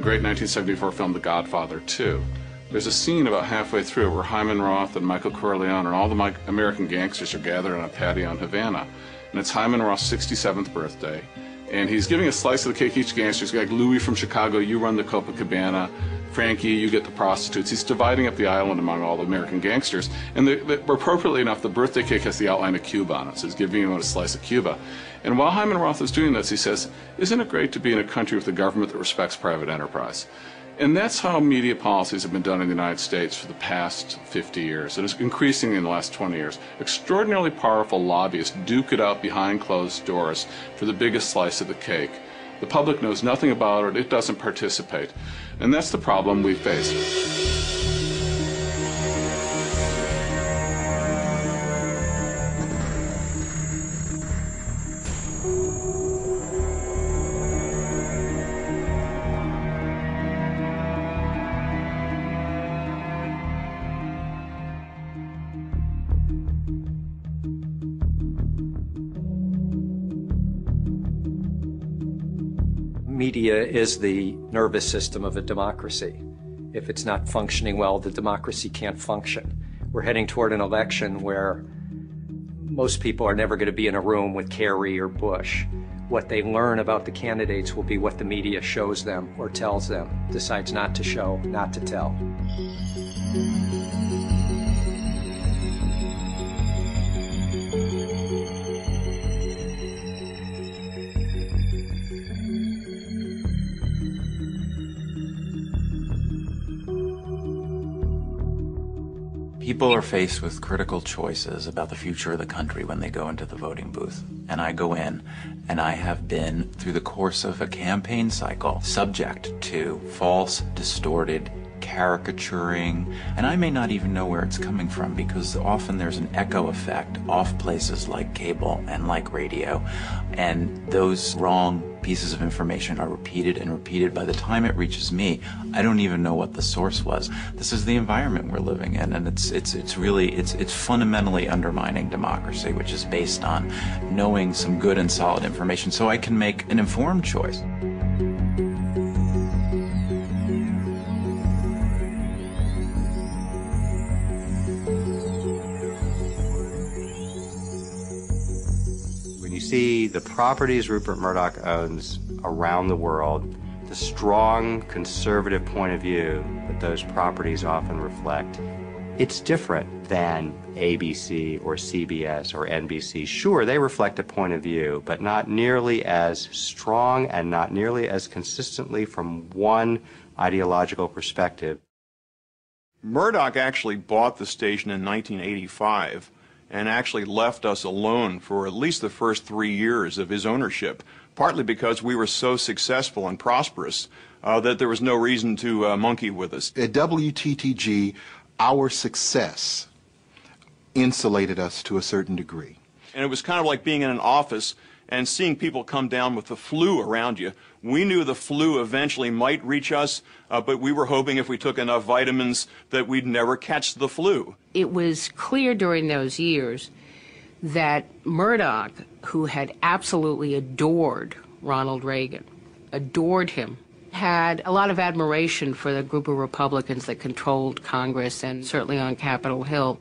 the great 1974 film The Godfather 2. There's a scene about halfway through where Hyman Roth and Michael Corleone and all the American gangsters are gathered on a patio in Havana. And it's Hyman Roth's 67th birthday. And he's giving a slice of the cake each gangster. He's like, Louis from Chicago, you run the Copacabana. Frankie, you get the prostitutes. He's dividing up the island among all the American gangsters. And appropriately enough, the birthday cake has the outline of Cuba on it, so he's giving him a slice of Cuba. And while Hyman Roth is doing this, he says, isn't it great to be in a country with a government that respects private enterprise? And that's how media policies have been done in the United States for the past 50 years. And it's increasing in the last 20 years. Extraordinarily powerful lobbyists duke it out behind closed doors for the biggest slice of the cake. The public knows nothing about it. It doesn't participate. And that's the problem we face. Media is the nervous system of a democracy. If it's not functioning well, the democracy can't function. We're heading toward an election where most people are never going to be in a room with Kerry or Bush. What they learn about the candidates will be what the media shows them or tells them, decides not to show, not to tell. People are faced with critical choices about the future of the country when they go into the voting booth. And I go in, and I have been, through the course of a campaign cycle, subject to false, distorted, caricaturing, and I may not even know where it's coming from because often there's an echo effect off places like cable and like radio, and those wrong pieces of information are repeated and repeated. By the time it reaches me, I don't even know what the source was. This is the environment we're living in, and it's fundamentally undermining democracy, which is based on knowing some good and solid information so I can make an informed choice. See the properties Rupert Murdoch owns around the world, the strong conservative point of view that those properties often reflect, it's different than ABC or CBS or NBC. Sure, they reflect a point of view, but not nearly as strong and not nearly as consistently from one ideological perspective. Murdoch actually bought the station in 1985. And actually left us alone for at least the first 3 years of his ownership, partly because we were so successful and prosperous that there was no reason to monkey with us. At WTTG, our success insulated us to a certain degree. And it was kind of like being in an office and seeing people come down with the flu around you. We knew the flu eventually might reach us, but we were hoping if we took enough vitamins that we'd never catch the flu. It was clear during those years that Murdoch, who had absolutely adored Ronald Reagan, adored him, had a lot of admiration for the group of Republicans that controlled Congress and certainly on Capitol Hill.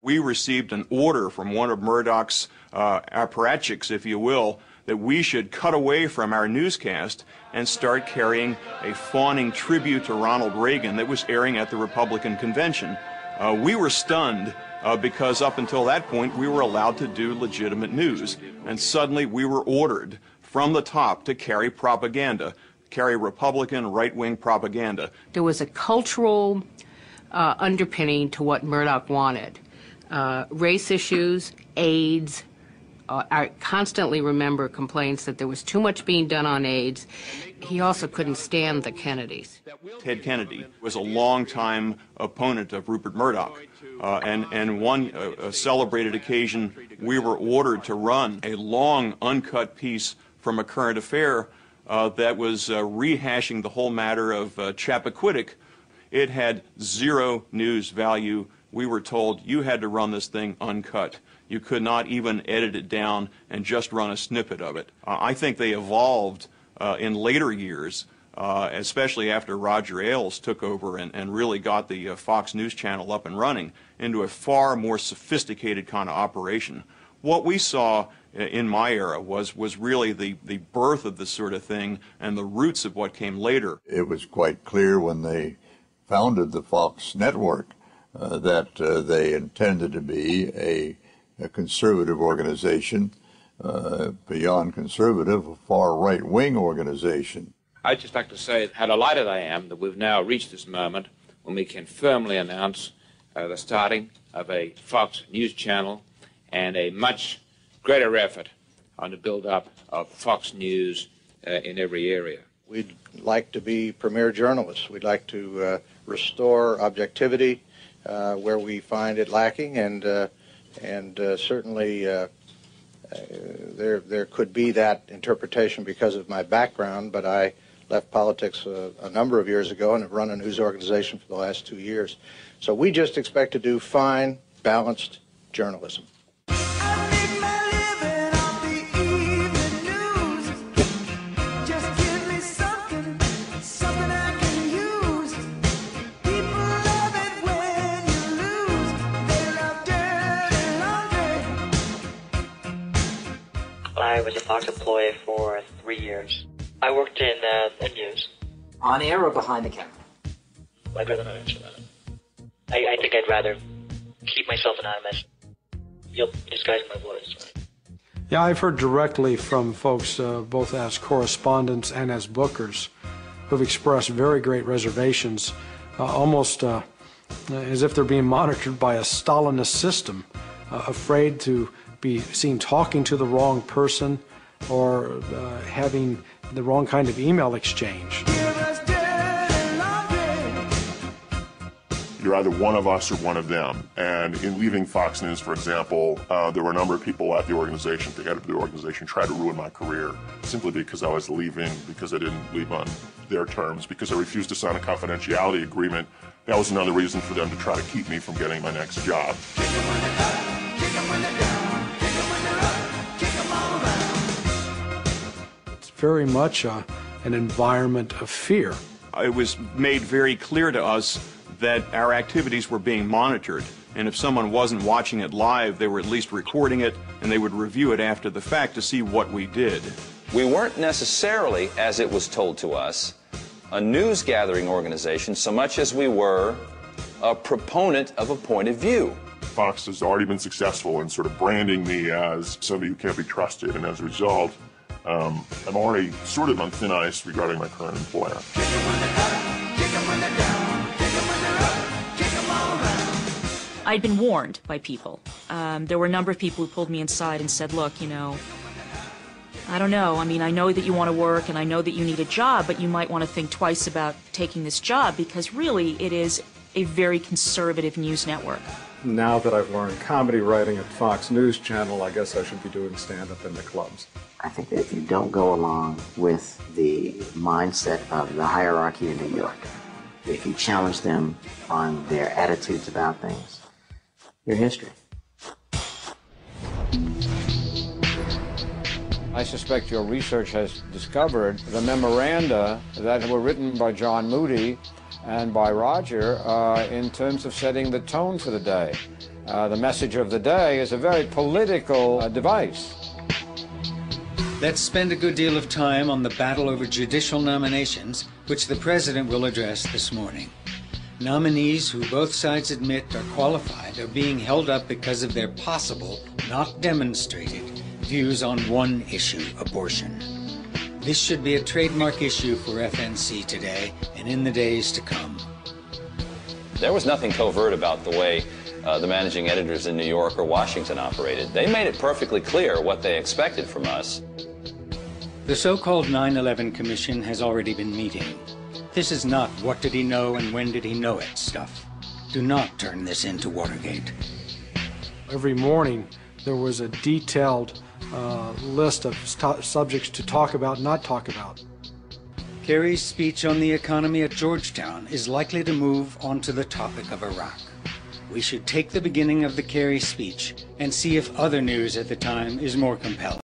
We received an order from one of Murdoch's apparatchiks, if you will, that we should cut away from our newscast and start carrying a fawning tribute to Ronald Reagan that was airing at the Republican convention. We were stunned because up until that point we were allowed to do legitimate news, and suddenly we were ordered from the top to carry propaganda, carry Republican right-wing propaganda. There was a cultural underpinning to what Murdoch wanted. Race issues, AIDS. I constantly remember complaints that there was too much being done on AIDS. He also couldn't stand the Kennedys. Ted Kennedy was a longtime opponent of Rupert Murdoch. And one celebrated occasion, we were ordered to run a long, uncut piece from a current affair that was rehashing the whole matter of Chappaquiddick. It had zero news value. We were told you had to run this thing uncut. You could not even edit it down and just run a snippet of it. I think they evolved in later years especially after Roger Ailes took over and really got the Fox News Channel up and running, into a far more sophisticated kind of operation. What we saw in my era was really the birth of this sort of thing and the roots of what came later. It was quite clear when they founded the Fox network that they intended to be a conservative organization, beyond conservative, a far right-wing organization. I'd just like to say how delighted I am that we've now reached this moment when we can firmly announce the starting of a Fox News channel and a much greater effort on the build-up of Fox News in every area. We'd like to be premier journalists. We'd like to restore objectivity where we find it lacking, and certainly there could be that interpretation because of my background, but I left politics a number of years ago and have run a news organization for the last 2 years. So we just expect to do fine, balanced journalism. I was a Fox employee for 3 years. I worked in news. On air or behind the camera? I'd rather not answer that. I think I'd rather keep myself anonymous. You'll disguise my voice, right? Yeah, I've heard directly from folks, both as correspondents and as bookers, who've expressed very great reservations, almost as if they're being monitored by a Stalinist system, afraid to be seen talking to the wrong person or having the wrong kind of email exchange. You're either one of us or one of them. And in leaving Fox News, for example, there were a number of people at the organization, the head of the organization, tried to ruin my career simply because I was leaving, because I didn't leave on their terms, because I refused to sign a confidentiality agreement. That was another reason for them to try to keep me from getting my next job. It's very much an environment of fear. It was made very clear to us that our activities were being monitored, and if someone wasn't watching it live, they were at least recording it, and they would review it after the fact to see what we did. We weren't necessarily, as it was told to us, a news-gathering organization so much as we were a proponent of a point of view. Fox has already been successful in sort of branding me as somebody who can't be trusted, and as a result, I'm already sort of on thin ice regarding my current employer. I'd been warned by people. There were a number of people who pulled me inside and said, look, you know, I don't know. I mean, I know that you want to work and I know that you need a job, but you might want to think twice about taking this job because really it is a very conservative news network. Now that I've learned comedy writing at Fox News Channel, I guess I should be doing stand-up in the clubs. I think that if you don't go along with the mindset of the hierarchy in New York, if you challenge them on their attitudes about things, your history. I suspect your research has discovered the memoranda that were written by John Moody and by Roger in terms of setting the tone for the day. The message of the day is a very political device. Let's spend a good deal of time on the battle over judicial nominations, which the President will address this morning. Nominees who both sides admit are qualified are being held up because of their possible, not demonstrated, views on one issue, abortion. This should be a trademark issue for FNC today and in the days to come. There was nothing covert about the way the managing editors in New York or Washington operated. They made it perfectly clear what they expected from us. The so-called 9/11 Commission has already been meeting. This is not what did he know and when did he know it stuff. Do not turn this into Watergate. Every morning there was a detailed list of subjects to talk about, not talk about. Kerry's speech on the economy at Georgetown is likely to move onto the topic of Iraq. We should take the beginning of the Kerry speech and see if other news at the time is more compelling.